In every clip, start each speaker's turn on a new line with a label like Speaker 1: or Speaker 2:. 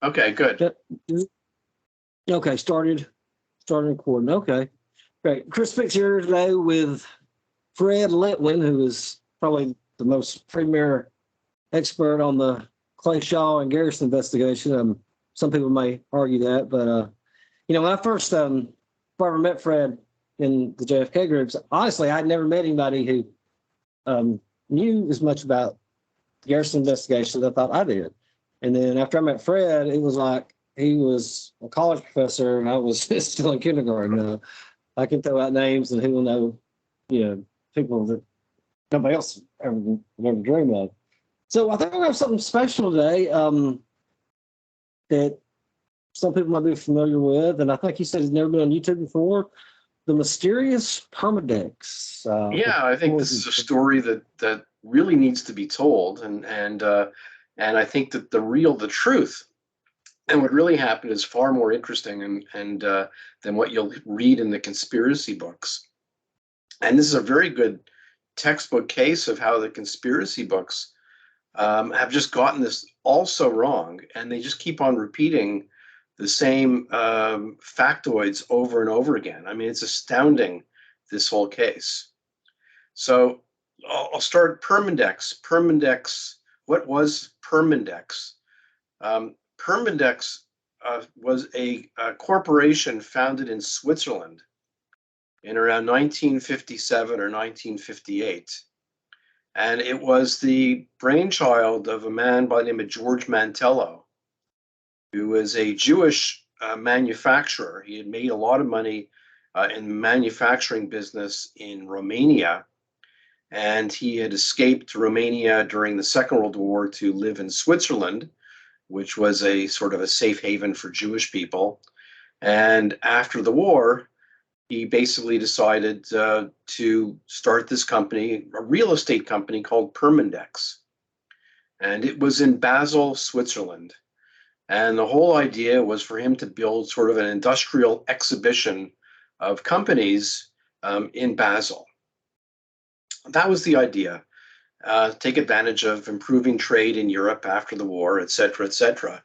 Speaker 1: Okay, good.
Speaker 2: Okay, started recording. Okay, great. Chris Fick's here today with Fred Litwin, who is probably the most premier expert on the Clay Shaw and Garrison investigation. Some people may argue that, but when I first ever met Fred in the JFK groups, honestly, I'd never met anybody who knew as much about the Garrison investigation as I thought I did. And then after I met Fred, it was like he was a college professor and I was still in kindergarten. I can throw out names and he will know, people that nobody else ever dream of. So I think we have something special today that some people might be familiar with, and I think he said he's never been on YouTube before. The mysterious Permindex.
Speaker 1: Yeah, I think this is a story that really needs to be told, and I think that the truth and what really happened is far more interesting and than what you'll read in the conspiracy books. And this is a very good textbook case of how the conspiracy books have just gotten this all so wrong, and they just keep on repeating the same factoids over and over again. I mean, it's astounding, this whole case. So I'll start Permindex. Permindex, what was Permindex? Permindex was a corporation founded in Switzerland in around 1957 or 1958. And it was the brainchild of a man by the name of George Mantello, who was a Jewish manufacturer. He had made a lot of money in the manufacturing business in Romania, and he had escaped Romania during the Second World War to live in Switzerland, which was a sort of a safe haven for Jewish people. And after the war, he basically decided to start this company, a real estate company called Permindex. And it was in Basel, Switzerland. And the whole idea was for him to build sort of an industrial exhibition of companies in Basel. That was the idea. Take advantage of improving trade in Europe after the war, et cetera, et cetera.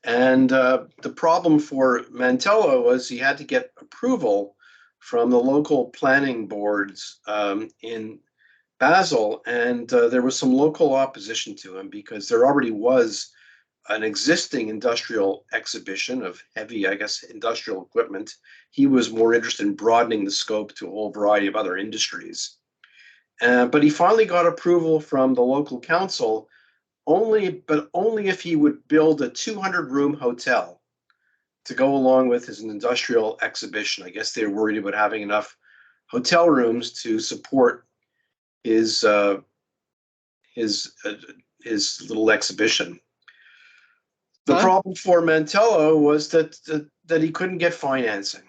Speaker 1: And the problem for Mantello was he had to get approval from the local planning boards in Basel, and there was some local opposition to him because there already was an existing industrial exhibition of heavy, I guess, industrial equipment. He was more interested in broadening the scope to a whole variety of other industries. But he finally got approval from the local council, only if he would build a 200-room hotel to go along with his industrial exhibition. I guess they were worried about having enough hotel rooms to support his little exhibition. The problem for Mantello was that he couldn't get financing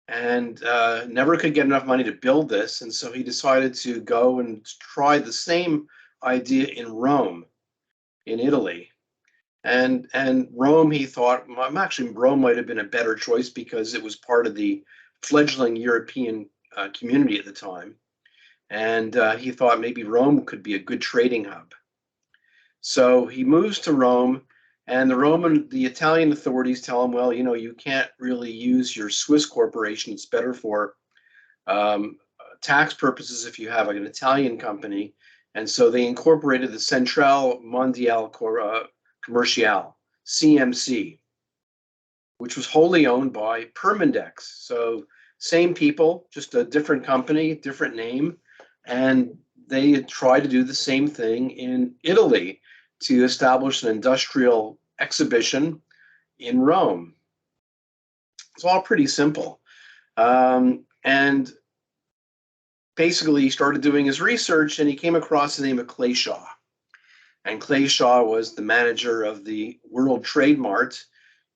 Speaker 1: and never could get enough money to build this, and so he decided to go and try the same idea in Rome, in Italy. And Rome, he thought, actually Rome might have been a better choice because it was part of the fledgling European community at the time. And he thought maybe Rome could be a good trading hub. So he moves to Rome, and the Italian authorities tell him, well, you can't really use your Swiss corporation. It's better for tax purposes if you have like an Italian company. And so they incorporated the Centrale Mondiale Commerciale, CMC, which was wholly owned by Permindex. So same people, just a different company, different name. And they tried to do the same thing in Italy to establish an industrial exhibition in Rome. It's all pretty simple. And basically he started doing his research and he came across the name of Clay Shaw. And Clay Shaw was the manager of the World Trade Mart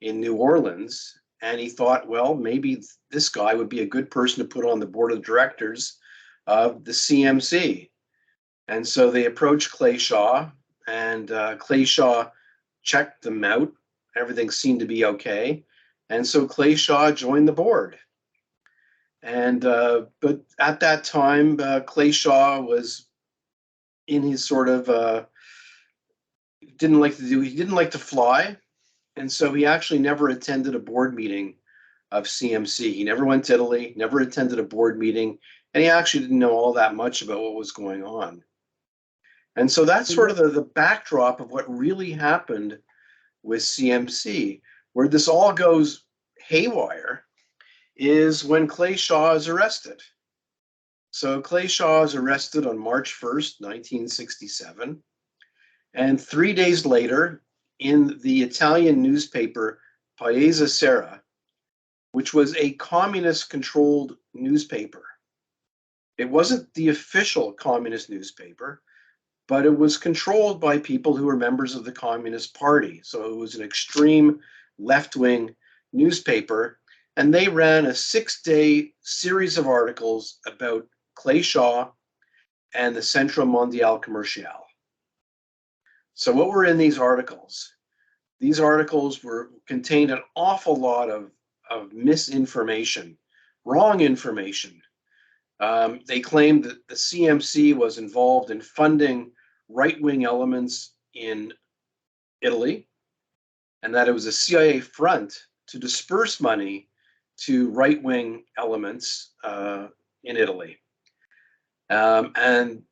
Speaker 1: in New Orleans. And he thought, well, maybe this guy would be a good person to put on the board of directors of the CMC. And so they approached Clay Shaw, and Clay Shaw checked them out. Everything seemed to be okay. And so Clay Shaw joined the board. And but at that time, Clay Shaw was in his sort of didn't like to do. He didn't like to fly, and so he actually never attended a board meeting of CMC. He never went to Italy, never attended a board meeting, and he actually didn't know all that much about what was going on. And so that's sort of the backdrop of what really happened with CMC. Where this all goes haywire is when Clay Shaw is arrested. So Clay Shaw is arrested on March 1st, 1967. And 3 days later, in the Italian newspaper Paese Sera, which was a communist-controlled newspaper. It wasn't the official communist newspaper, but it was controlled by people who were members of the Communist Party. So it was an extreme left-wing newspaper, and they ran a 6-day series of articles about Clay Shaw and the Centro Mondiale Commerciale. So what were in these articles? These articles contained an awful lot of misinformation, wrong information. They claimed that the CMC was involved in funding right-wing elements in Italy, and that it was a CIA front to disperse money to right-wing elements in Italy. And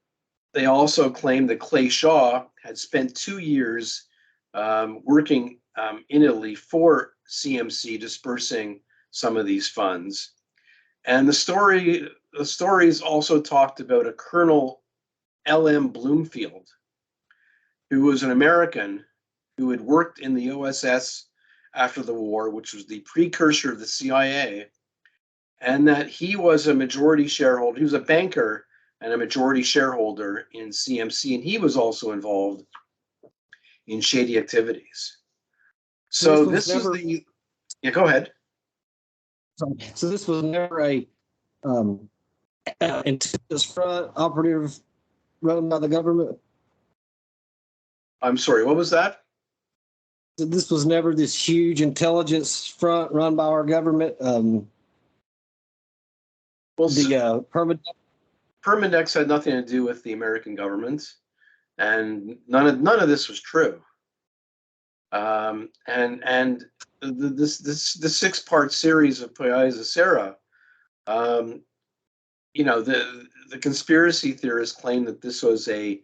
Speaker 1: they also claimed that Clay Shaw had spent 2 years working in Italy for CMC, dispersing some of these funds. And the stories also talked about a Colonel L.M. Bloomfield, who was an American who had worked in the OSS after the war, which was the precursor of the CIA, and that he was a majority shareholder. He was a banker and a majority shareholder in CMC, and he was also involved in shady activities. So this was the... Yeah, go ahead.
Speaker 2: So this was never a intelligence front operative run by the government?
Speaker 1: I'm sorry, what was that?
Speaker 2: So this was never this huge intelligence front run by our government?
Speaker 1: Well,
Speaker 2: the
Speaker 1: Permindex had nothing to do with the American government, and none of this was true. And this 6-part series of Paese Sera, the conspiracy theorists claim that this was a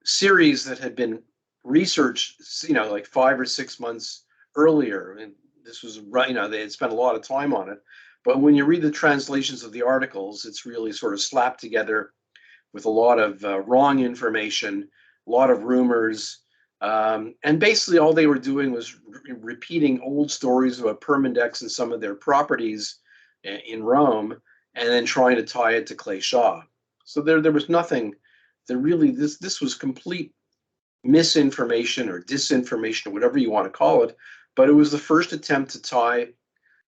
Speaker 1: series that had been researched, like 5 or 6 months earlier, and this was right. They had spent a lot of time on it. But when you read the translations of the articles, it's really sort of slapped together with a lot of wrong information, a lot of rumors. And basically all they were doing was repeating old stories about Permindex and some of their properties in Rome, and then trying to tie it to Clay Shaw. So there was nothing that really, this was complete misinformation or disinformation or whatever you want to call it, but it was the first attempt to tie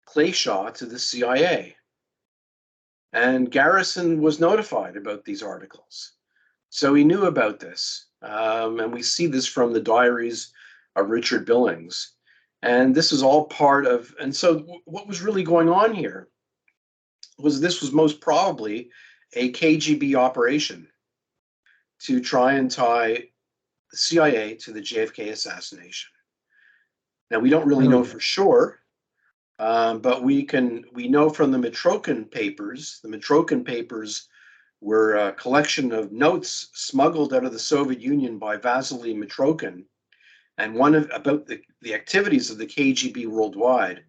Speaker 1: Clay Shaw to the CIA. And Garrison was notified about these articles. So he knew about this. And we see this from the diaries of Richard Billings. And this is all part of, and so what was really going on here was this was most probably a KGB operation to try and tie the CIA to the JFK assassination. Now, we don't really know for sure, but we know from the Mitrokhin papers. The Mitrokhin papers were a collection of notes smuggled out of the Soviet Union by Vasily Mitrokhin, and about the activities of the KGB worldwide.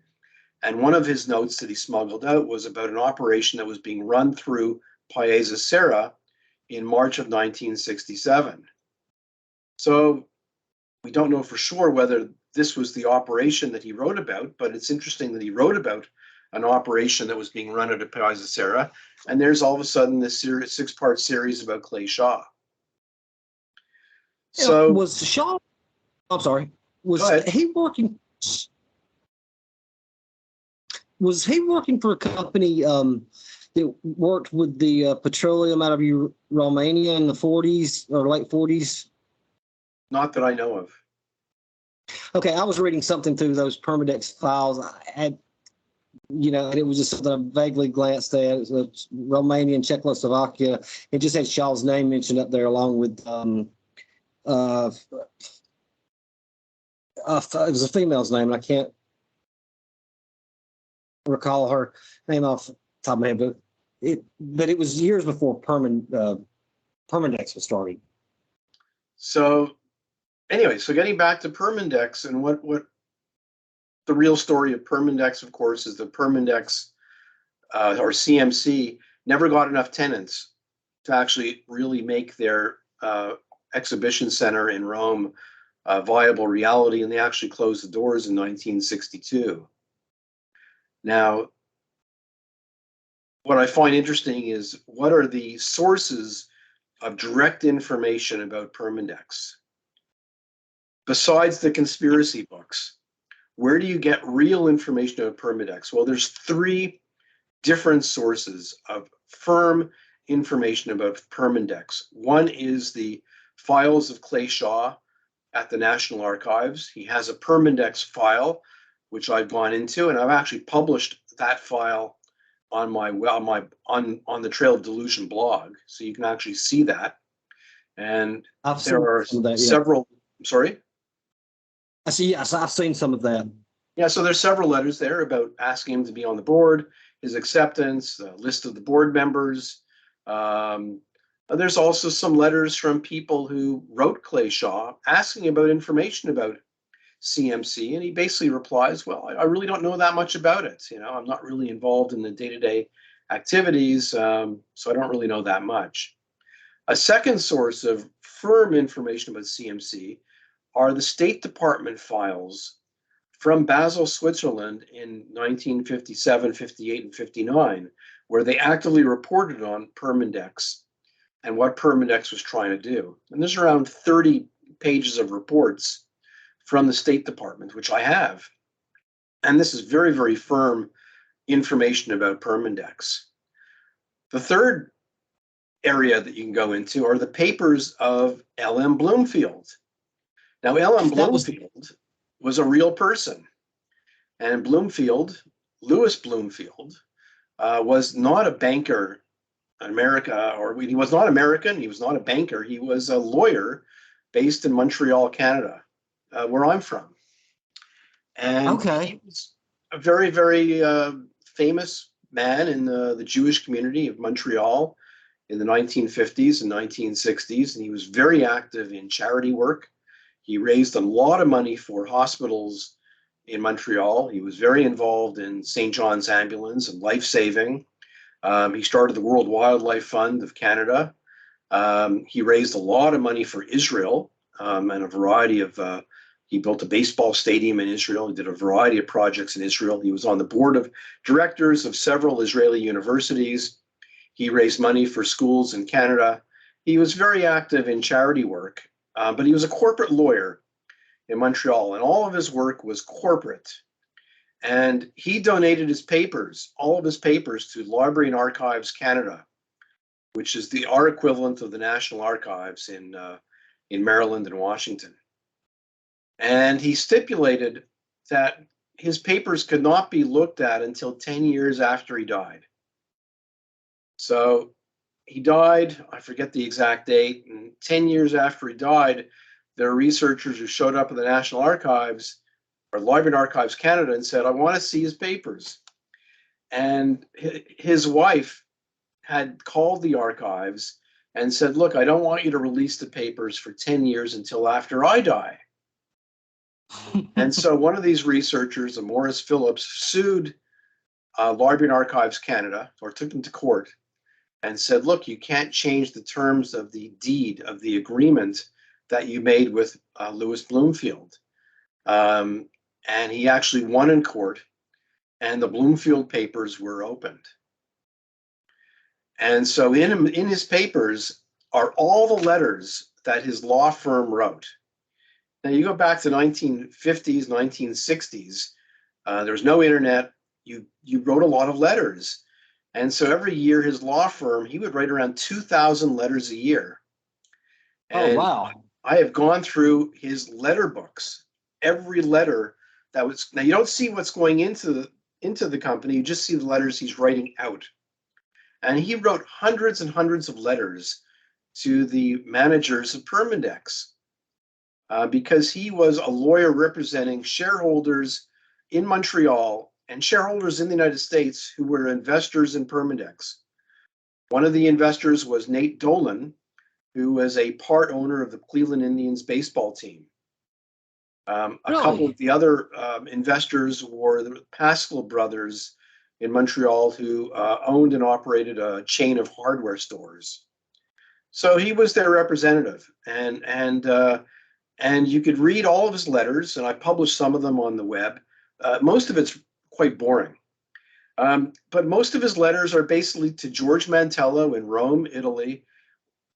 Speaker 1: And one of his notes that he smuggled out was about an operation that was being run through Paese Sera in March of 1967. So we don't know for sure whether this was the operation that he wrote about, but it's interesting that he wrote about an operation that was being run out of Paese Sera, and there's all of a sudden this 6-part series about Clay Shaw. So
Speaker 2: was Shaw? I'm sorry. Was he working? Was he working for a company that worked with the petroleum out of Romania in the 40s or late 40s?
Speaker 1: Not that I know of.
Speaker 2: Okay, I was reading something through those Perminex files. I had, and it was just something I vaguely glanced at. It was Romania and Czechoslovakia. It just had Shaw's name mentioned up there along with it was a female's name, and I can't recall her name off the top of my head, but it was years before Permindex was started.
Speaker 1: So anyway, so getting back to Permindex and what the real story of Permindex, of course, is that Permindex or CMC never got enough tenants to actually really make their exhibition center in Rome a viable reality, and they actually closed the doors in 1962. Now, what I find interesting is what are the sources of direct information about Permindex? Besides the conspiracy books, where do you get real information about Permindex? Well, there's three different sources of firm information about Permindex. One is the files of Clay Shaw at the National Archives. He has a Permindex file, which I've gone into, and I've actually published that file on on the Trail of Delusion blog, so you can actually see that. And there are several. Sorry.
Speaker 2: I see. Yes, I've seen some of that.
Speaker 1: Yeah, so there's several letters there about asking him to be on the board, his acceptance, a list of the board members. There's also some letters from people who wrote Clay Shaw asking about information about CMC, and he basically replies, well, I really don't know that much about it. I'm not really involved in the day-to-day activities, so I don't really know that much. A second source of firm information about CMC are the State Department files from Basel, Switzerland in 1957, 58, and 59, where they actively reported on Permindex and what Permindex was trying to do. And there's around 30 pages of reports from the State Department, which I have. And this is very, very firm information about Permindex. The third area that you can go into are the papers of L.M. Bloomfield. Now, L.M. Bloomfield was a real person. And Bloomfield, Louis Bloomfield, was not a banker in America, or he was not American, he was not a banker, he was a lawyer based in Montreal, Canada, where I'm from. And he was a very, very famous man in the Jewish community of Montreal in the 1950s and 1960s, and he was very active in charity work. He raised a lot of money for hospitals in Montreal. He was very involved in St. John's Ambulance and life saving. He started the World Wildlife Fund of Canada. He raised a lot of money for Israel and a variety of, he built a baseball stadium in Israel. He did a variety of projects in Israel. He was on the board of directors of several Israeli universities. He raised money for schools in Canada. He was very active in charity work, but he was a corporate lawyer in Montreal, and all of his work was corporate. And he donated his papers, all of his papers, to Library and Archives Canada, which is our equivalent of the National Archives in Maryland and Washington. And he stipulated that his papers could not be looked at until 10 years after he died. So he died, I forget the exact date, and 10 years after he died, there are researchers who showed up at the National Archives or Library and Archives Canada and said, I want to see his papers. And his wife had called the archives and said, look, I don't want you to release the papers for 10 years until after I die. And so one of these researchers, Morris Phillips, sued Library and Archives Canada, or took them to court, and said, look, you can't change the terms of the deed, of the agreement that you made with Louis Bloomfield. And he actually won in court, and the Bloomfield papers were opened. And so in his papers are all the letters that his law firm wrote. Now you go back to 1950s, 1960s, there was no internet. You wrote a lot of letters. And so every year his law firm, he would write around 2,000 letters a year. And
Speaker 2: oh, wow.
Speaker 1: I have gone through his letter books, every letter that was, now you don't see what's going into the company, you just see the letters he's writing out. And he wrote hundreds and hundreds of letters to the managers of Permindex. because he was a lawyer representing shareholders in Montreal and shareholders in the United States who were investors in Permindex. One of the investors was Nate Dolan, who was a part owner of the Cleveland Indians baseball team. A couple
Speaker 2: Really?
Speaker 1: of the other investors were the Pascal brothers in Montreal, who owned and operated a chain of hardware stores. So he was their representative, and you could read all of his letters, and I published some of them on the web. Most of it's quite boring. But most of his letters are basically to George Mantello in Rome, Italy,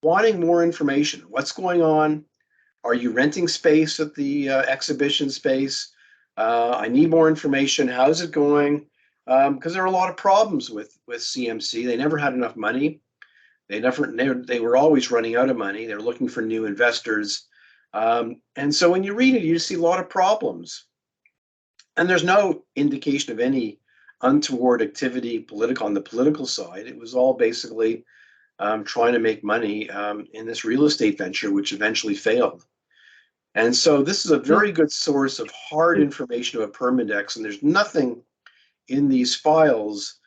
Speaker 1: wanting more information. What's going on? Are you renting space at the exhibition space? I need more information. How's it going? Because there are a lot of problems with CMC. They never had enough money. They were always running out of money. They're looking for new investors. And so when you read it, you see a lot of problems. And there's no indication of any untoward activity on the political side. It was all basically trying to make money in this real estate venture, which eventually failed. And so this is a very good source of hard information about Permindex, and there's nothing in these files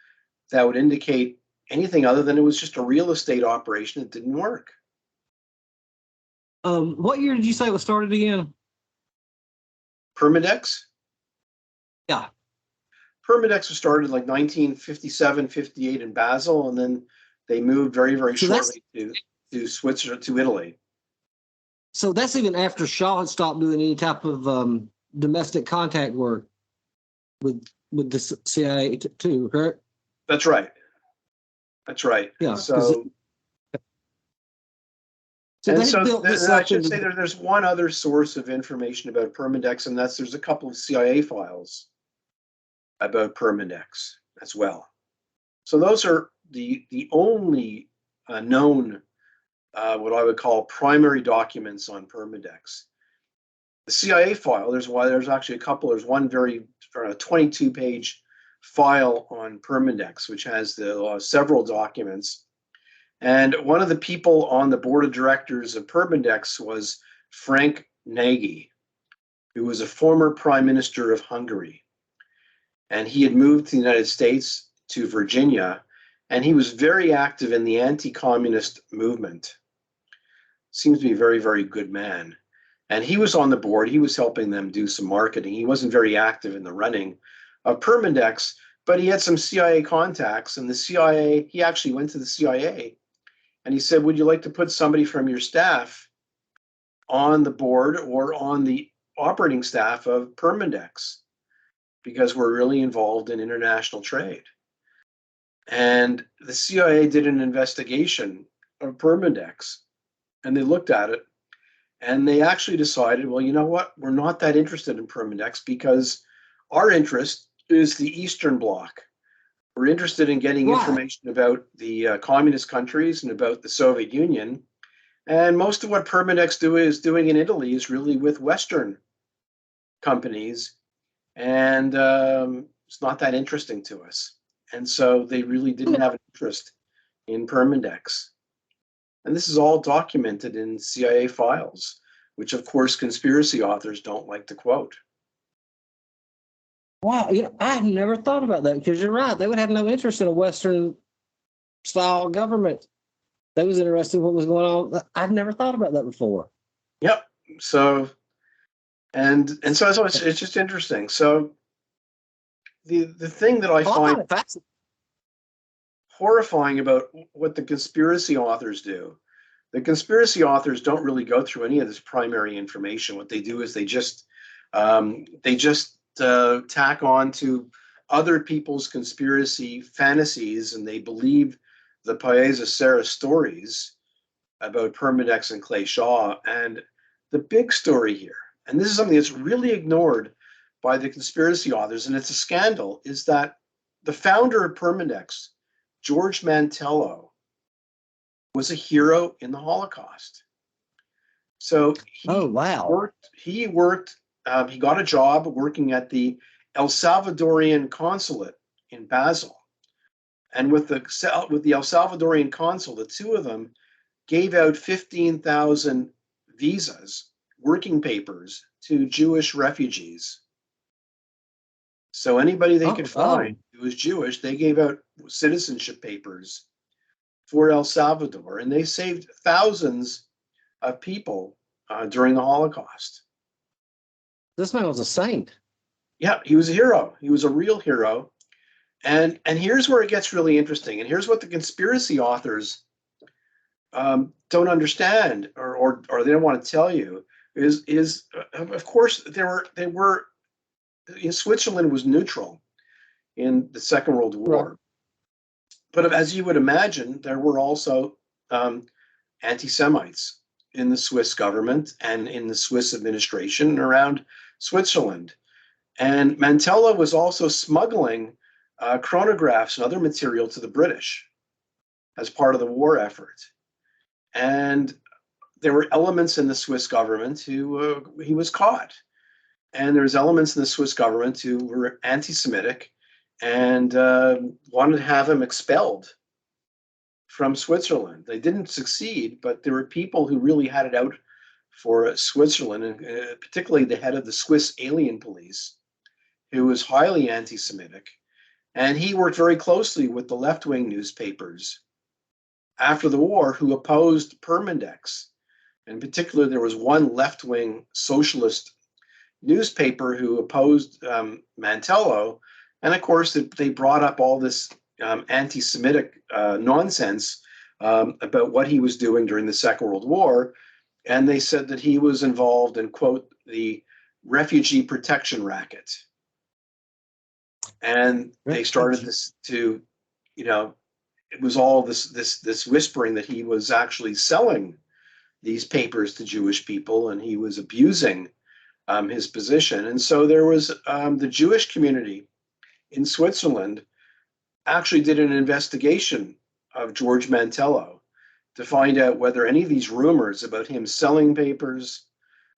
Speaker 1: that would indicate anything other than it was just a real estate operation that didn't work.
Speaker 2: What year did you say it was started again?
Speaker 1: Permindex?
Speaker 2: Yeah.
Speaker 1: Permindex was started like 1957, 58 in Basel, and then they moved very, very shortly to Switzerland, to Italy.
Speaker 2: So that's even after Shaw had stopped doing any type of domestic contact work with the CIA too, correct?
Speaker 1: That's right. That's right.
Speaker 2: Yeah.
Speaker 1: So
Speaker 2: I should
Speaker 1: say there's one other source of information about Permindex, and there's a couple of CIA files about Permindex as well. So those are the only known what I would call primary documents on Permindex. The CIA file, there's actually a couple. There's one very 22-page file on Permindex, which has several documents. And one of the people on the board of directors of Permindex was Frank Nagy, who was a former prime minister of Hungary. And he had moved to the United States, to Virginia, and he was very active in the anti-communist movement. Seems to be a very, very good man. And he was on the board. He was helping them do some marketing. He wasn't very active in the running of Permindex, but he had some CIA contacts, and the CIA, he actually went to the CIA and he said, would you like to put somebody from your staff on the board or on the operating staff of Permindex? Because we're really involved in international trade. And the CIA did an investigation of Permindex, and they looked at it, and they actually decided, well, you know what? We're not that interested in Permindex because our interest is the Eastern Bloc. We're interested in getting information about the communist countries and about the Soviet Union. And most of what Permindex is doing in Italy is really with Western companies. And it's not that interesting to us. And so they really didn't have an interest in Permindex. And this is all documented in CIA files, which of course conspiracy authors don't like to quote.
Speaker 2: Wow, I never thought about that, because you're right. They would have no interest in a Western style government. They was interested in what was going on. I've never thought about that before.
Speaker 1: Yep. So, and so it's just interesting. So the thing that I find horrifying about what the conspiracy authors do, the conspiracy authors don't really go through any of this primary information. What they do is they just tack on to other people's conspiracy fantasies, and they believe the Paesa Serra stories about Permindex and Clay Shaw. And the big story here, and this is something that's really ignored by the conspiracy authors, and it's a scandal, is that the founder of Permindex, George Mantello, was a hero in the Holocaust. So he he got a job working at the El Salvadorian consulate in Basel. And with the El Salvadorian consul, the two of them gave out 15,000 visas working papers to Jewish refugees. So anybody they could find who was Jewish, they gave out citizenship papers for El Salvador, and they saved thousands of people during the Holocaust.
Speaker 2: This man was a saint.
Speaker 1: Yeah, he was a hero. He was a real hero. And here's where it gets really interesting. And here's what the conspiracy authors don't understand, or they don't want to tell you, is of course Switzerland was neutral in the Second World War.
Speaker 2: Right.
Speaker 1: But as you would imagine, there were also anti-Semites in the Swiss government and in the Swiss administration and around Switzerland. And Mantello was also smuggling chronographs and other material to the British as part of the war effort. And there were elements in the Swiss government who he was caught. And there's elements in the Swiss government who were anti-Semitic and wanted to have him expelled from Switzerland. They didn't succeed, but there were people who really had it out for Switzerland, and particularly the head of the Swiss alien police, who was highly anti-Semitic. And he worked very closely with the left-wing newspapers after the war who opposed Permindex. In particular, there was one left-wing socialist newspaper who opposed Mantello. And of course, they brought up all this anti-Semitic nonsense about what he was doing during the Second World War. And they said that he was involved in, quote, the refugee protection racket. And they started this to, it was all this whispering that he was actually selling these papers to Jewish people, and he was abusing his position. And so there was the Jewish community in Switzerland actually did an investigation of George Mantello to find out whether any of these rumors about him selling papers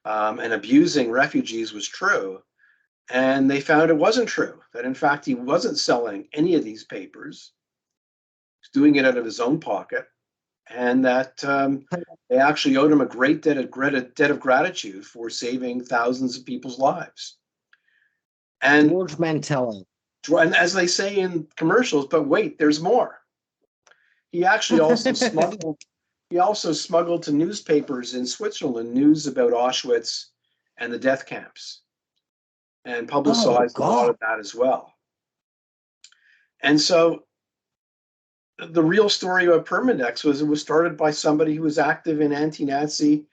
Speaker 1: and abusing refugees was true. And they found it wasn't true, that in fact he wasn't selling any of these papers. He's doing it out of his own pocket, and that they actually owed him a great debt of gratitude for saving thousands of people's lives. And
Speaker 2: George Mantello.
Speaker 1: And as they say in commercials, but wait, there's more. He actually also smuggled to newspapers in Switzerland news about Auschwitz and the death camps, and publicized a lot of that as well. And so the real story about Permindex was it was started by somebody who was active in anti-Nazi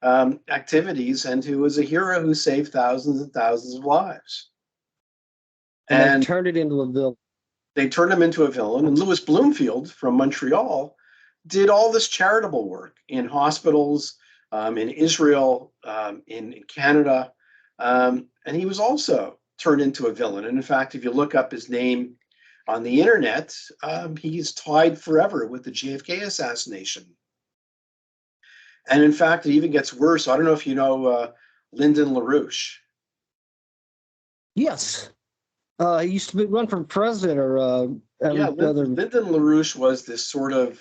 Speaker 1: activities and who was a hero who saved thousands and thousands of lives.
Speaker 2: And they turned it into a villain.
Speaker 1: They turned him into a villain. And Louis Bloomfield from Montreal did all this charitable work in hospitals, in Israel, in Canada. And he was also turned into a villain. And in fact, if you look up his name on the internet, he's tied forever with the JFK assassination. And in fact, it even gets worse. I don't know if you know Lyndon LaRouche.
Speaker 2: Yes. He used to run for president
Speaker 1: Lyndon LaRouche was this sort of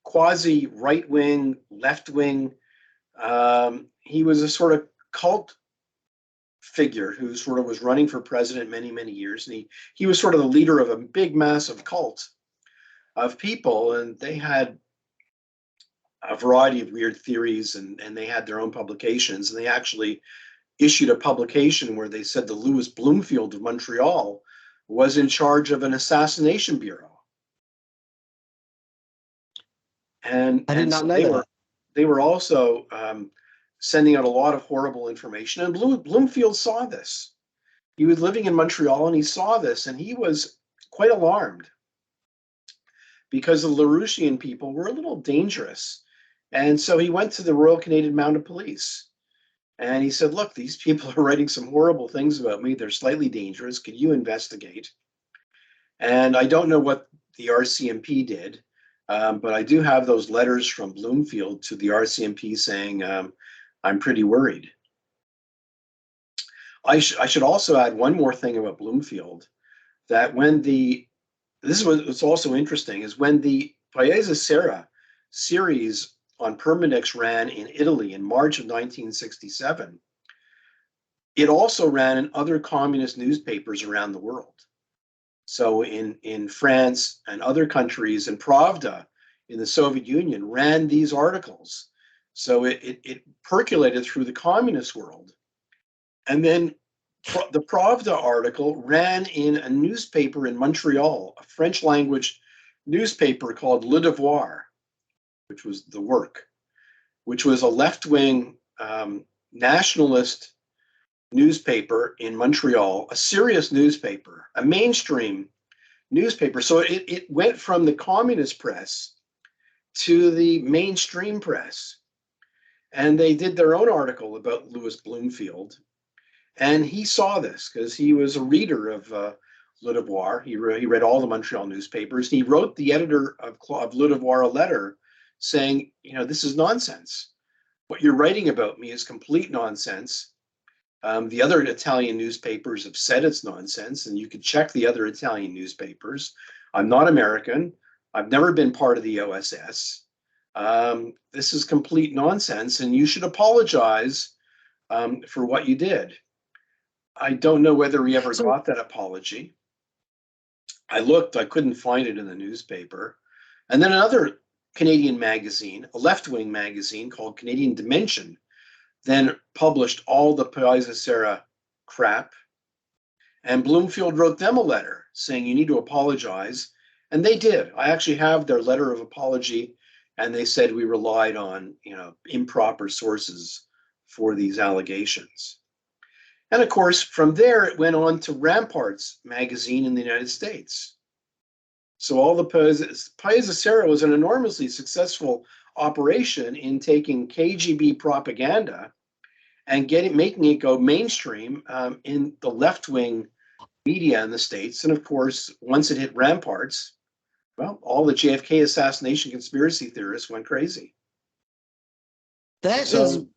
Speaker 1: quasi right-wing, left-wing. He was a sort of cult figure who sort of was running for president many, many years. And he was sort of the leader of a big, massive cult of people. And they had a variety of weird theories, and they had their own publications. And they actually issued a publication where they said the Louis Bloomfield of Montreal was in charge of an assassination bureau. And
Speaker 2: I did not know that.
Speaker 1: They were also sending out a lot of horrible information. And Bloomfield saw this. He was living in Montreal and he saw this, and he was quite alarmed because the LaRouchian people were a little dangerous. And so he went to the Royal Canadian Mounted Police and he said, look, these people are writing some horrible things about me. They're slightly dangerous. Can you investigate? And I don't know what the RCMP did, but I do have those letters from Bloomfield to the RCMP saying, I'm pretty worried. I should also add one more thing about Bloomfield, that this is what's also interesting, is when the Paese Sera series on Permindex ran in Italy in March of 1967, it also ran in other communist newspapers around the world. So in France and other countries, and Pravda in the Soviet Union ran these articles. So it percolated through the communist world. And then the Pravda article ran in a newspaper in Montreal, a French language newspaper called Le Devoir, which was the work, which was a left-wing nationalist newspaper in Montreal, a serious newspaper, a mainstream newspaper. So it went from the communist press to the mainstream press. And they did their own article about Louis Bloomfield. And he saw this because he was a reader of Le Devoir. He read all the Montreal newspapers. He wrote the editor of Le Devoir a letter saying, this is nonsense. What you're writing about me is complete nonsense. The other Italian newspapers have said it's nonsense, and you can check the other Italian newspapers. I'm not American. I've never been part of the OSS. This is complete nonsense, and you should apologize for what you did. I don't know whether he ever got that apology. I looked, I couldn't find it in the newspaper. And then another Canadian magazine, a left-wing magazine called Canadian Dimension, then published all the Paisa Serra crap. And Bloomfield wrote them a letter saying, you need to apologize. And they did. I actually have their letter of apology. And they said we relied on, improper sources for these allegations. And of course, from there, it went on to Ramparts magazine in the United States. So all the Paisa Serra was an enormously successful operation in taking KGB propaganda and making it go mainstream in the left-wing media in the States. And of course, once it hit Ramparts, well, all the JFK assassination conspiracy theorists went crazy.
Speaker 2: That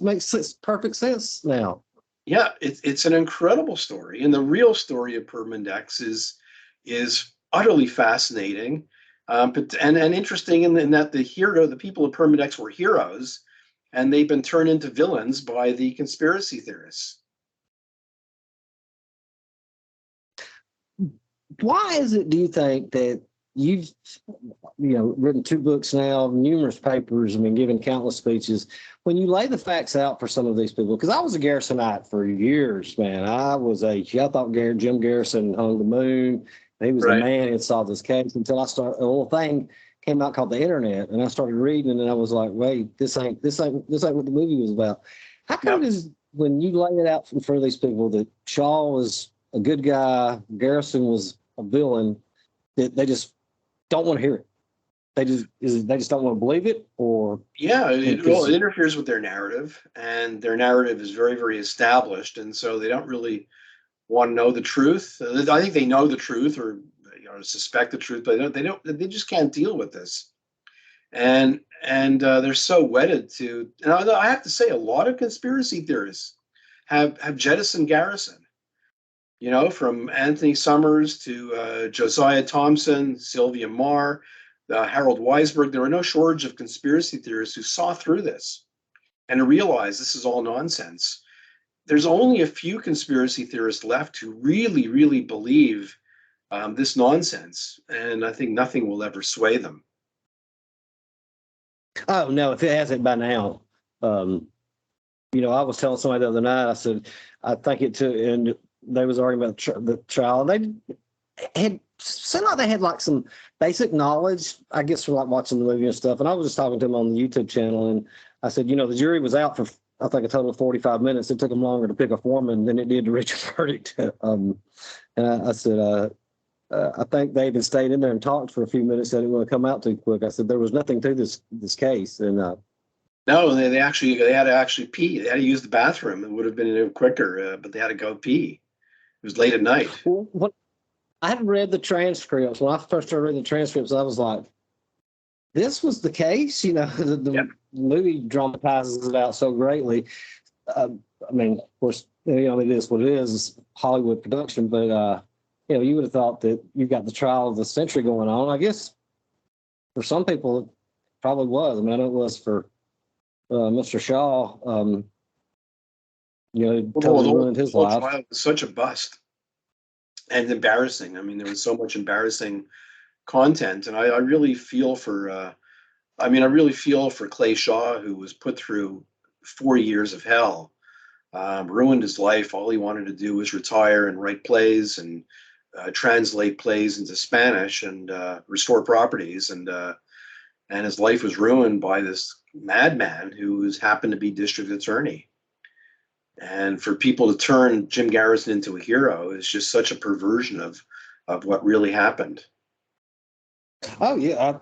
Speaker 2: makes perfect sense now.
Speaker 1: Yeah, it's an incredible story, and the real story of Permindex is utterly fascinating, but interesting in that the people of Permindex were heroes, and they've been turned into villains by the conspiracy theorists.
Speaker 2: Why is it, do you think, that you've written 2 books now, numerous papers, given countless speeches, when you lay the facts out for some of these people? Because I was a Garrisonite for years, man. I thought Jim Garrison hung the moon. He was the man that solved this case until I started a little thing came out called the internet, and I started reading, and I was like, wait, this ain't what the movie was about. How come it is when you lay it out in front of these people that Shaw was a good guy, Garrison was a villain, that they just don't want to hear it? They just don't want to believe it? Or
Speaker 1: it interferes with their narrative, and their narrative is very, very established, and so they don't really want to know the truth. I think they know the truth, or suspect the truth, but they just can't deal with this, and they're so wedded to. And I have to say, a lot of conspiracy theorists have jettisoned Garrison. From Anthony Summers to Josiah Thompson, Sylvia Marr, Harold Weisberg. There were no shortage of conspiracy theorists who saw through this and realized this is all nonsense. There's only a few conspiracy theorists left who really, really believe this nonsense, and I think nothing will ever sway them.
Speaker 2: Oh, no, if it hasn't by now. I was telling somebody the other night, I said, I think it took, and they was arguing about the trial, and they had seemed like they had like some basic knowledge, I guess, from like watching the movie and stuff. And I was just talking to them on the YouTube channel, and I said, the jury was out for, I think, a total of 45 minutes. It took them longer to pick a foreman than it did to reach a verdict. And I said, I think they even stayed in there and talked for a few minutes. They didn't want to come out too quick. I said there was nothing to this case, and
Speaker 1: no, they had to actually pee. They had to use the bathroom. It would have been quicker, but they had to go pee. It was late at night.
Speaker 2: Well, I had read the transcripts. When I first started reading the transcripts, I was like, this was the case? The movie dramatizes it out so greatly. Of course, it is what it is. It's Hollywood production, but, you would have thought that you've got the trial of the century going on. I guess for some people, it probably was. I mean, I know it was for Mr. Shaw. Totally ruined his
Speaker 1: the whole
Speaker 2: life.
Speaker 1: trial was such a bust and embarrassing. I mean, there was so much embarrassing content, and I really feel for. I really feel for Clay Shaw, who was put through 4 years of hell, ruined his life. All he wanted to do was retire and write plays and translate plays into Spanish and restore properties, and his life was ruined by this madman who happened to be district attorney. And for people to turn Jim Garrison into a hero is just such a perversion of what really happened.
Speaker 2: Oh yeah,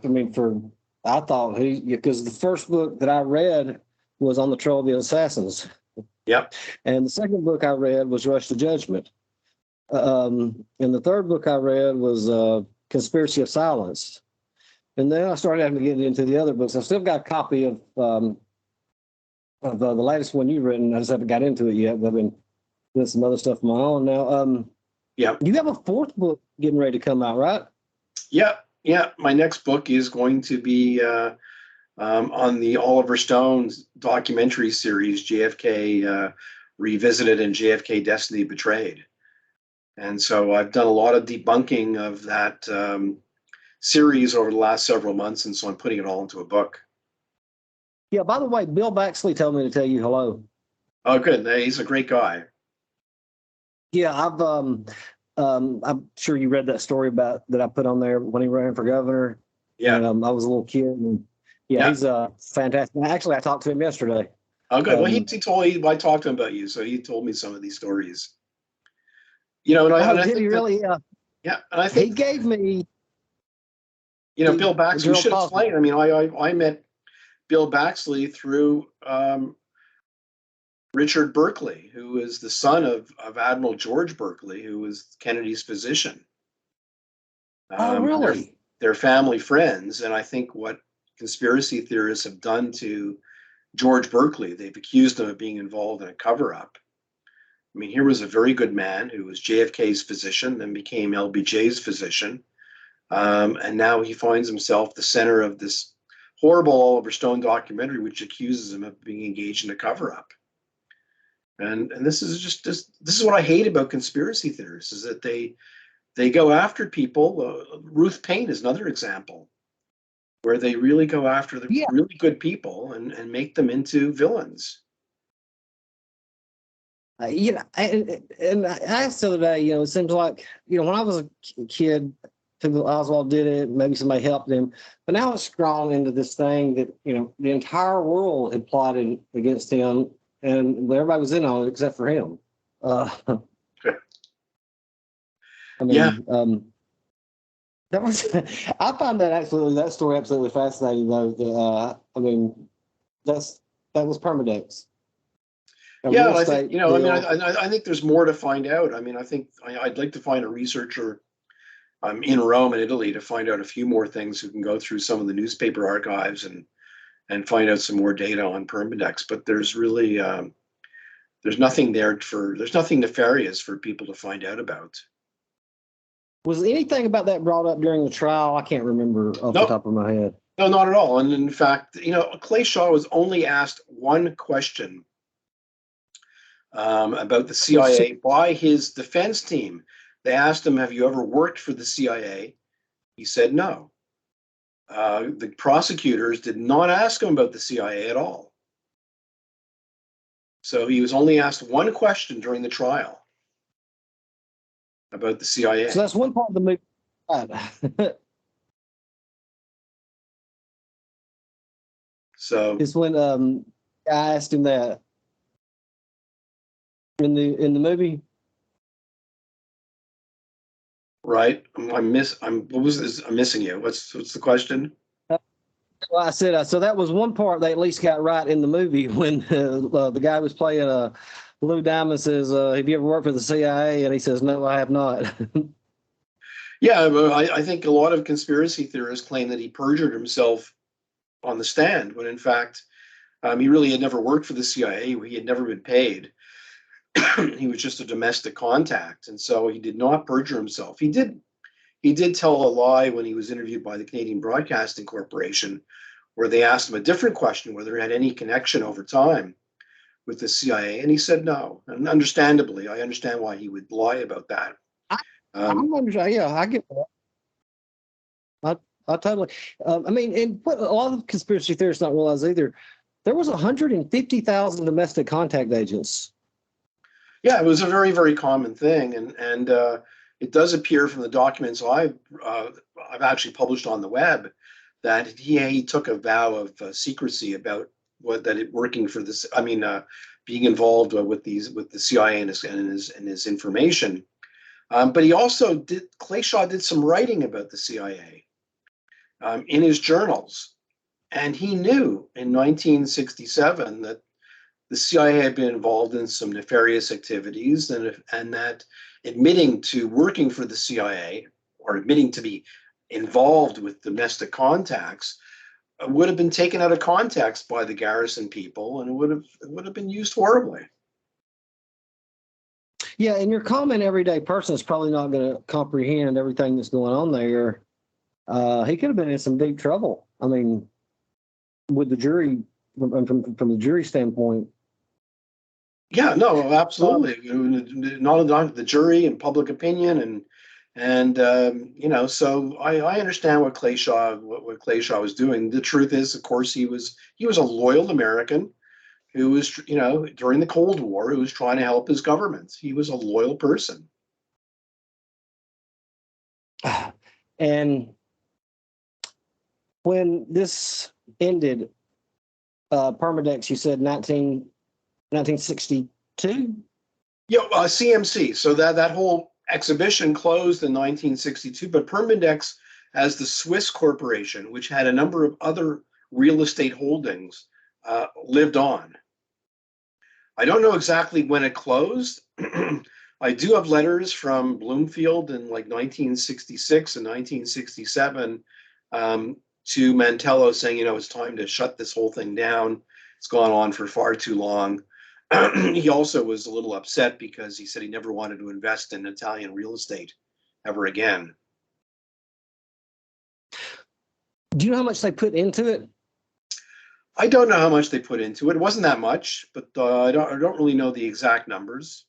Speaker 2: I thought because the first book that I read was on the Trail of the Assassins.
Speaker 1: Yep.
Speaker 2: And the second book I read was Rush to Judgment. And the third book I read was Conspiracy of Silence. And then I started having to get into the other books. I've still got a copy of the latest one you've written. I just haven't got into it yet. But I've been doing some other stuff of my own now.
Speaker 1: Yeah.
Speaker 2: You have a fourth book getting ready to come out, right?
Speaker 1: Yeah. Yeah. My next book is going to be on the Oliver Stone documentary series, JFK Revisited and JFK Destiny Betrayed. And so I've done a lot of debunking of that series over the last several months, and so I'm putting it all into a book.
Speaker 2: Yeah, by the way, Bill Baxley told me to tell you hello.
Speaker 1: Oh, good. He's a great guy.
Speaker 2: Yeah, I'm sure you read that story about that I put on there when he ran for governor.
Speaker 1: Yeah.
Speaker 2: And, I was a little kid, and he's fantastic. Actually, I talked to him yesterday.
Speaker 1: Oh, good. Well, I talked to him about you, so he told me some of these stories. And I
Speaker 2: did
Speaker 1: think
Speaker 2: he really?
Speaker 1: Yeah, and I think
Speaker 2: he gave me.
Speaker 1: Bill Baxley. We should explain. I met Bill Baxley through Richard Berkeley, who is the son of Admiral George Berkeley, who was Kennedy's physician.
Speaker 2: Really?
Speaker 1: They're family friends, and I think what conspiracy theorists have done to George Berkeley, they've accused him of being involved in a cover-up. Here was a very good man who was JFK's physician, then became LBJ's physician, and now he finds himself the center of this horrible Oliver Stone documentary, which accuses him of being engaged in a cover-up. And this is what I hate about conspiracy theorists, is that they go after people. Ruth Paine is another example where they really go after the really good people and make them into villains.
Speaker 2: And I asked the other day, it seems like, when I was a kid, Oswald did it, maybe somebody helped him, but now it's grown into this thing that, the entire world had plotted against him, and everybody was in on it except for him. That was, I find that story absolutely fascinating, though. That was Permindex.
Speaker 1: I think, I think there's more to find out. I think I'd like to find a researcher in Rome and Italy to find out a few more things, who can go through some of the newspaper archives and find out some more data on Permindex. But there's really, there's nothing there's nothing nefarious for people to find out about.
Speaker 2: Was anything about that brought up during the trial? I can't remember off the top of my head.
Speaker 1: No, not at all. And in fact, Clay Shaw was only asked one question about the CIA by his defense team. They asked him, "Have you ever worked for the CIA?" He said no. The prosecutors did not ask him about the CIA at all. So he was only asked one question during the trial about the CIA.
Speaker 2: So that's one part of the movie.
Speaker 1: So
Speaker 2: it's when I asked him that in the movie.
Speaker 1: Right. I'm missing you. What's the question?
Speaker 2: Well, I said, so that was one part they at least got right in the movie, when the guy was playing Lou Diamond says, "Have you ever worked for the CIA?" And he says, "No, I have not."
Speaker 1: Yeah, I think a lot of conspiracy theorists claim that he perjured himself on the stand, when in fact he really had never worked for the CIA. He had never been paid. He was just a domestic contact, and so he did not perjure himself. He did he did tell a lie when he was interviewed by the Canadian Broadcasting Corporation, where they asked him a different question, whether he had any connection over time with the CIA, and he said no. And understandably, I understand why he would lie about that.
Speaker 2: I, I'm understand. Yeah, I get that. I totally. I mean, and what a lot of conspiracy theorists don't realize either, there was 150,000 domestic contact agents.
Speaker 1: Yeah, it was a very, very common thing, and it does appear from the documents I've actually published on the web that he took a vow of secrecy about working for this. I mean, being involved with the CIA and his information. But he also Clayshaw did some writing about the CIA in his journals, and he knew in 1967 that the CIA had been involved in some nefarious activities, and that admitting to working for the CIA or admitting to be involved with domestic contacts would have been taken out of context by the Garrison people, and it would have been used horribly.
Speaker 2: Yeah, and your common everyday person is probably not going to comprehend everything that's going on there. He could have been in some deep trouble. I mean, with the jury, from the jury standpoint.
Speaker 1: Yeah, no, absolutely. Not the jury and public opinion, and so I understand what Clayshaw was doing. The truth is, of course, he was a loyal American who was, during the Cold War, who was trying to help his government. He was a loyal person.
Speaker 2: And when this ended, Permindex, you said 1962?
Speaker 1: Yeah, CMC. So that whole exhibition closed in 1962, but Permindex, as the Swiss corporation, which had a number of other real estate holdings, lived on. I don't know exactly when it closed. I do have letters from Bloomfield in like 1966 and 1967 to Mantello saying, it's time to shut this whole thing down. It's gone on for far too long. He also was a little upset because he said he never wanted to invest in Italian real estate ever again.
Speaker 2: Do you know how much they put into it?
Speaker 1: I don't know how much they put into it. It wasn't that much, but I don't really know the exact numbers.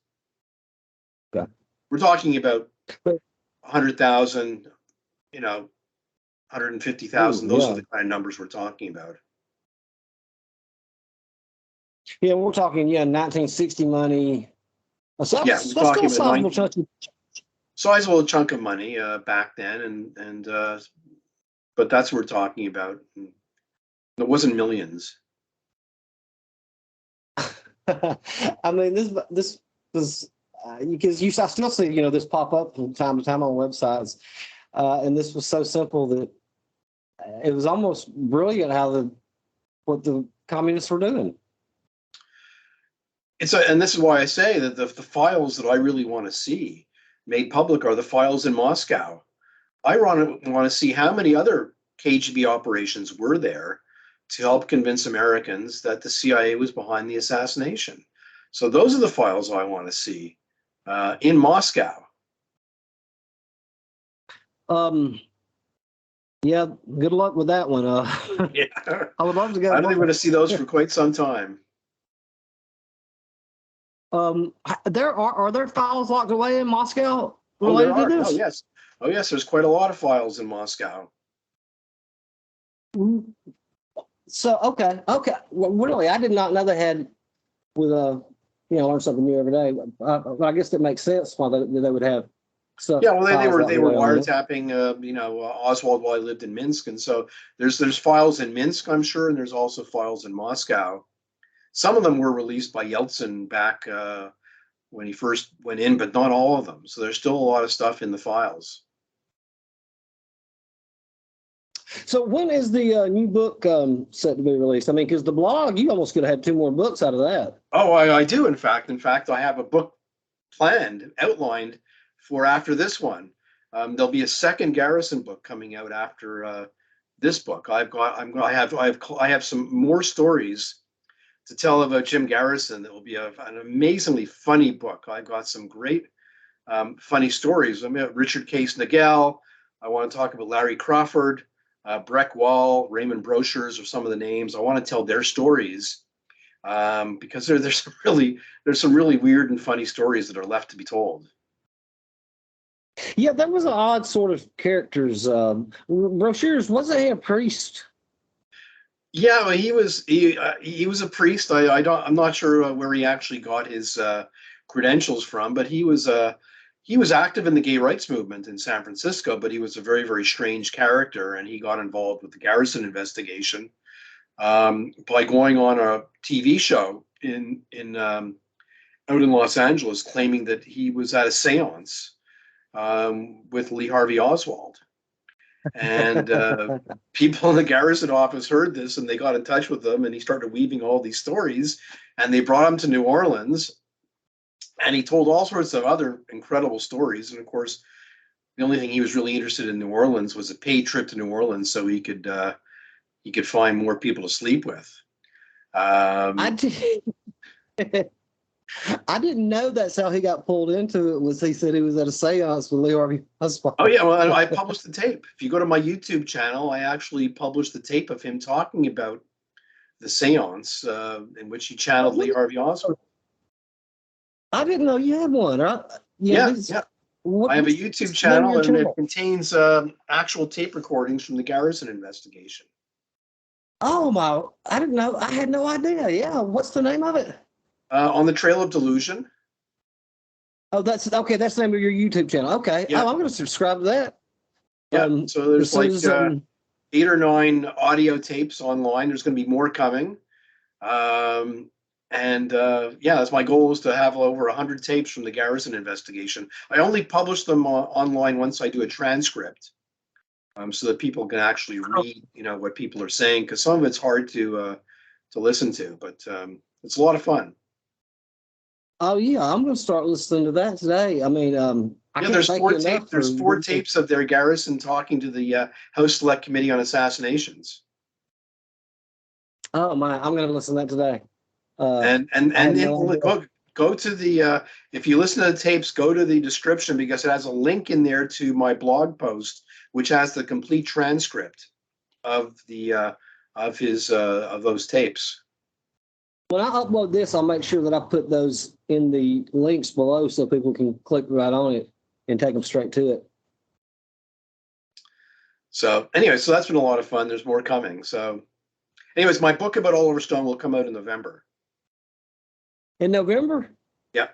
Speaker 2: Okay.
Speaker 1: We're talking about 100,000, 150,000. Those are the kind of numbers we're talking about.
Speaker 2: Yeah, we're talking 1960 money. So
Speaker 1: yeah,
Speaker 2: we're talking about
Speaker 1: sizable chunk of money back then, and but that's what we're talking about. It wasn't millions.
Speaker 2: I mean, this was because I still see this pop up from time to time on websites, and this was so simple that it was almost brilliant what the communists were doing.
Speaker 1: And this is why I say that the files that I really want to see made public are the files in Moscow. I want to see how many other KGB operations were there to help convince Americans that the CIA was behind the assassination. So those are the files I want to see in Moscow.
Speaker 2: Yeah, good luck with that one.
Speaker 1: Yeah.
Speaker 2: I would love to go.
Speaker 1: I don't think we're going to see those for quite some time.
Speaker 2: Are there files locked away in Moscow
Speaker 1: related to this? Oh yes, there's quite a lot of files in Moscow.
Speaker 2: So okay. Well, really, I did not know they had with learn something new every day. But I guess it makes sense why they would have stuff.
Speaker 1: Yeah, well, they were wiretapping Oswald while he lived in Minsk, and so there's files in Minsk, I'm sure, and there's also files in Moscow. Some of them were released by Yeltsin back when he first went in, but not all of them. So there's still a lot of stuff in the files.
Speaker 2: So when is the new book set to be released? I mean, because the blog, you almost could have had 2 more books out of that.
Speaker 1: Oh, I do, in fact. In fact, I have a book outlined for after this one. There'll be a second Garrison book coming out after this book. I have some more stories to tell about Jim Garrison. That will be an amazingly funny book. I've got some great funny stories. I mean, Richard Case Nagel, I want to talk about Larry Crawford, Breck Wall, Raymond Brochures are some of the names. I want to tell their stories because there's some really weird and funny stories that are left to be told.
Speaker 2: Yeah, that was an odd sort of characters. Brochures, wasn't he a priest?
Speaker 1: Yeah, well, he was a priest. I'm not sure where he actually got his credentials from, but he was active in the gay rights movement in San Francisco. But he was a very, very strange character, and he got involved with the Garrison investigation by going on a TV show out in Los Angeles, claiming that he was at a séance with Lee Harvey Oswald. And people in the Garrison office heard this and they got in touch with him and he started weaving all these stories and they brought him to New Orleans and he told all sorts of other incredible stories. And of course, the only thing he was really interested in New Orleans was a paid trip to New Orleans so he could find more people to sleep with.
Speaker 2: I did. I didn't know that's how he got pulled into it. Was he said he was at a séance with Lee Harvey Oswald?
Speaker 1: Oh yeah, well, I published the tape. If you go to my YouTube channel, I actually published the tape of him talking about the séance in which he channeled Lee Harvey Oswald.
Speaker 2: I didn't know you had one.
Speaker 1: Yeah. I have a YouTube channel, and it contains actual tape recordings from the Garrison investigation.
Speaker 2: Oh my! I didn't know. I had no idea. Yeah, what's the name of it?
Speaker 1: On the Trail of Delusion.
Speaker 2: Oh, that's okay. That's the name of your YouTube channel. Okay.
Speaker 1: Yeah.
Speaker 2: Oh, I'm going to subscribe to that.
Speaker 1: Yeah. So there's like 8 or 9 audio tapes online. There's going to be more coming. That's my goal is to have over 100 tapes from the Garrison investigation. I only publish them online once I do a transcript, so that people can actually read, what people are saying, because some of it's hard to listen to, but it's a lot of fun.
Speaker 2: Oh yeah, I'm going to start listening to that today. I mean,
Speaker 1: there's 4 tapes. There's 4 tapes of their Garrison talking to the House Select Committee on Assassinations.
Speaker 2: Oh my, I'm going to listen to that today.
Speaker 1: Go to the if you listen to the tapes, go to the description because it has a link in there to my blog post, which has the complete transcript of those tapes.
Speaker 2: When I upload this, I'll make sure that I put those in the links below so people can click right on it and take them straight to it.
Speaker 1: So anyway, so that's been a lot of fun. There's more coming. So anyways, my book about Oliver Stone will come out in November.
Speaker 2: In November?
Speaker 1: Yeah.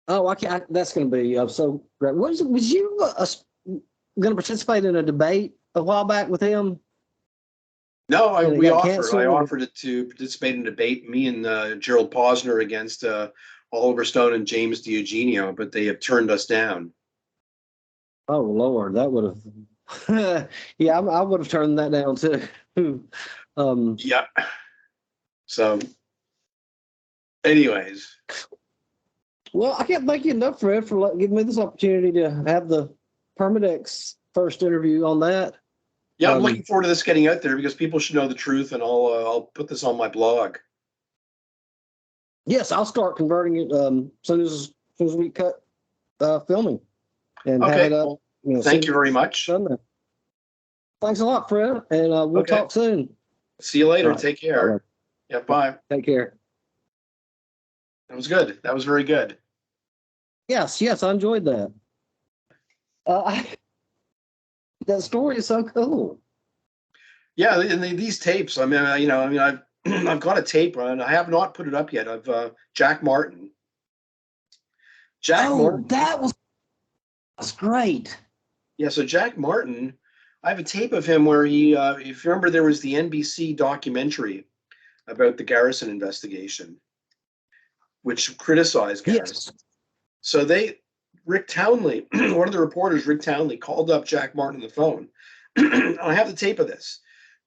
Speaker 2: Oh, that's going to be so great. Was you going to participate in a debate a while back with him?
Speaker 1: No, I offered to participate in a debate, me and Gerald Posner against Oliver Stone and James DiEugenio, but they have turned us down.
Speaker 2: Oh Lord, that would have. Yeah, I would have turned that down too.
Speaker 1: Yeah. So, anyways.
Speaker 2: Well, I can't thank you enough, Fred, for giving me this opportunity to have the Perminex first interview on that.
Speaker 1: Yeah, I'm looking forward to this getting out there because people should know the truth, and I'll put this on my blog.
Speaker 2: Yes, I'll start converting it as soon as we cut filming. And
Speaker 1: okay.
Speaker 2: Have it up,
Speaker 1: thank you very much.
Speaker 2: Thanks a lot, Fred, and we'll talk soon.
Speaker 1: See you later.
Speaker 2: Right.
Speaker 1: Take care.
Speaker 2: Right.
Speaker 1: Yeah, bye.
Speaker 2: Take care.
Speaker 1: That was good. That was very good.
Speaker 2: Yes, I enjoyed that. That story is so cool.
Speaker 1: Yeah, and these tapes. I've I've got a tape on. I have not put it up yet. Of Jack Martin. Martin.
Speaker 2: That's great.
Speaker 1: Yeah, so Jack Martin. I have a tape of him where he, if you remember, there was the NBC documentary about the Garrison investigation, which criticized Garrison. Yes. So Rick Townley, one of the reporters, Rick Townley, called up Jack Martin on the phone. I have the tape of this.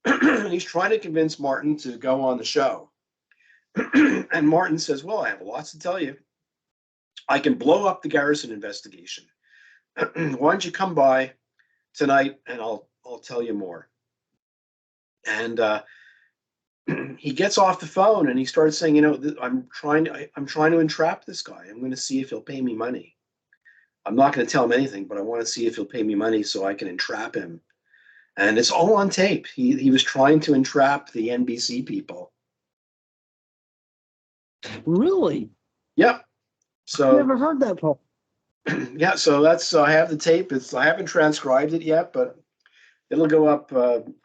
Speaker 1: And he's trying to convince Martin to go on the show. And Martin says, well, I have lots to tell you. I can blow up the Garrison investigation. Why don't you come by tonight and I'll tell you more. And he gets off the phone and he starts saying, I'm trying to entrap this guy. I'm going to see if he'll pay me money. I'm not going to tell him anything, but I want to see if he'll pay me money so I can entrap him. And it's all on tape. He was trying to entrap the NBC people.
Speaker 2: Really?
Speaker 1: Yep. So
Speaker 2: Never heard that part.
Speaker 1: yeah, so that's I have the tape. I haven't transcribed it yet, but it'll go up.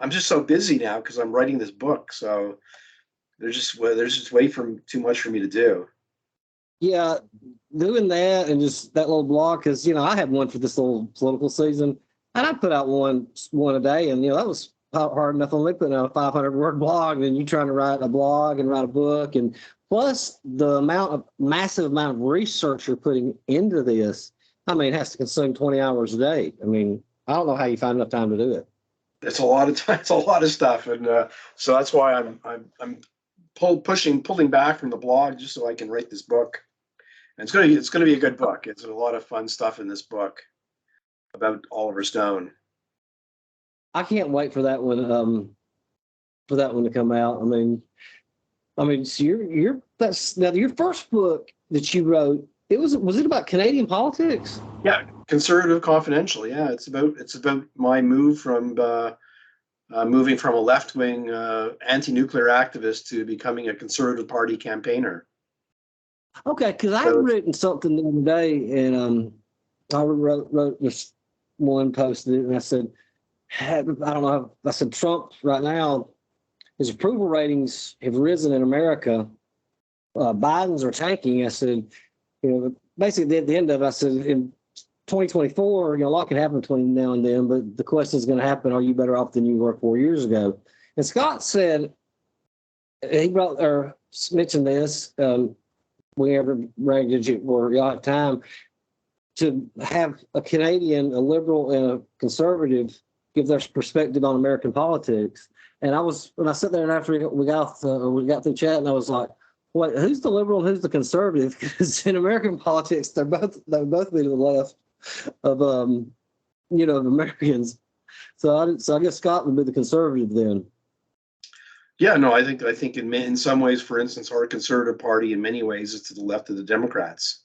Speaker 1: I'm just so busy now because I'm writing this book. So there's just way from too much for me to do.
Speaker 2: Yeah, doing that and just that little blog, because I had one for this little political season, and I put out one a day, and that was hard enough on me putting out a 500-word blog, and then you trying to write a blog and write a book, and plus the massive amount of research you're putting into this. I mean, it has to consume 20 hours a day. I mean, I don't know how you find enough time to do it.
Speaker 1: It's a lot of time. It's a lot of stuff, and so that's why I'm pulling back from the blog just so I can write this book. And it's gonna be a good book. It's a lot of fun stuff in this book about Oliver Stone.
Speaker 2: I can't wait for that one. For that one to come out. I mean, so that's now your first book that you wrote. Was it about Canadian politics?
Speaker 1: Yeah, Conservative Confidential. Yeah, it's about my move from moving from a left-wing anti-nuclear activist to becoming a Conservative Party campaigner.
Speaker 2: Okay, because I had written something the other day, and I wrote this one, posted it, and I said, I don't know. I said Trump right now, his approval ratings have risen in America. Biden's are tanking. I said, basically at the end of it, I said in 2024, a lot can happen between now and then, but the question is going to happen: are you better off than you were 4 years ago? And Scott said he mentioned this. Whenever ranked it where y'all have time to have a Canadian, a liberal, and a conservative give their perspective on American politics. And when I sat there and after we got through chatting, I was like, wait, who's the liberal and who's the conservative? Because in American politics, they both be to the left of of Americans. So I guess Scott would be the conservative then.
Speaker 1: Yeah, no, I think in some ways, for instance, our Conservative Party in many ways is to the left of the Democrats.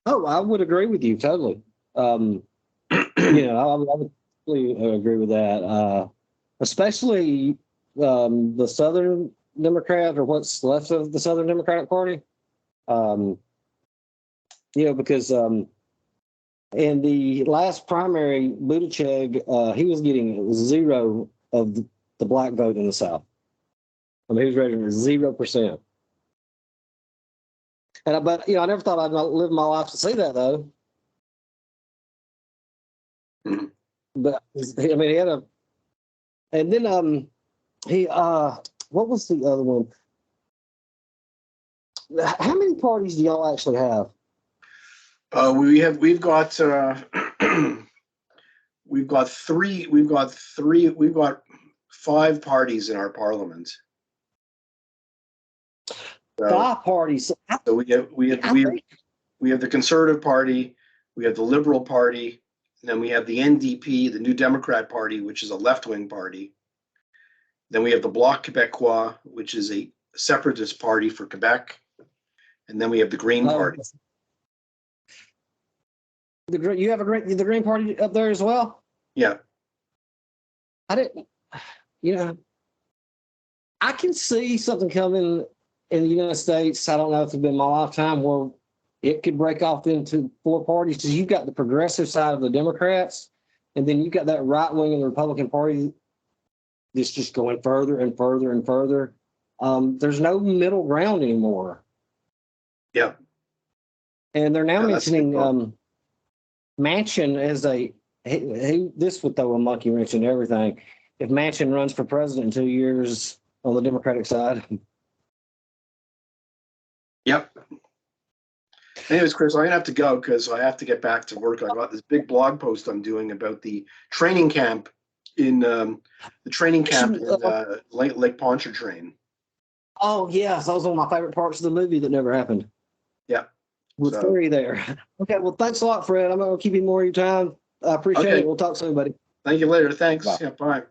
Speaker 2: Oh, I would agree with you totally. I would totally agree with that. Especially the Southern Democrat, or what's left of the Southern Democratic Party. Because in the last primary, Buttigieg, he was getting 0 of the black vote in the South. He was rated 0%. But I never thought I'd not live my life to see that though.
Speaker 1: Mm-hmm.
Speaker 2: But he had a, and then what was the other one? How many parties do y'all actually have?
Speaker 1: We've got 5 parties in our parliament.
Speaker 2: 5 parties.
Speaker 1: So we have the Conservative Party, we have the Liberal Party, and then we have the NDP, the New Democrat Party, which is a left-wing party. Then we have the Bloc Québécois, which is a separatist party for Quebec, and then we have the Green Party.
Speaker 2: You have the Green Party up there as well?
Speaker 1: Yeah.
Speaker 2: I didn't. I can see something coming in the United States. I don't know if it's been my lifetime where it could break off into 4 parties, because you've got the progressive side of the Democrats, and then you've got that right wing of the Republican Party that's just going further and further and further. There's no middle ground anymore.
Speaker 1: Yeah.
Speaker 2: And they're now mentioning Manchin as this would throw a monkey wrench in everything. If Manchin runs for president in 2 years on the Democratic side.
Speaker 1: Yep. Anyways, Chris, I'm gonna have to go because I have to get back to work. I got this big blog post I'm doing about the training camp in Lake Pontchartrain.
Speaker 2: Oh yes, that was one of my favorite parts of the movie that never happened.
Speaker 1: Yeah.
Speaker 2: With Terry there. Okay, well, thanks a lot, Fred. I'm gonna keep you more of your time. I appreciate it. We'll talk soon, buddy.
Speaker 1: Thank you later. Thanks.
Speaker 2: Bye.
Speaker 1: Yeah, bye.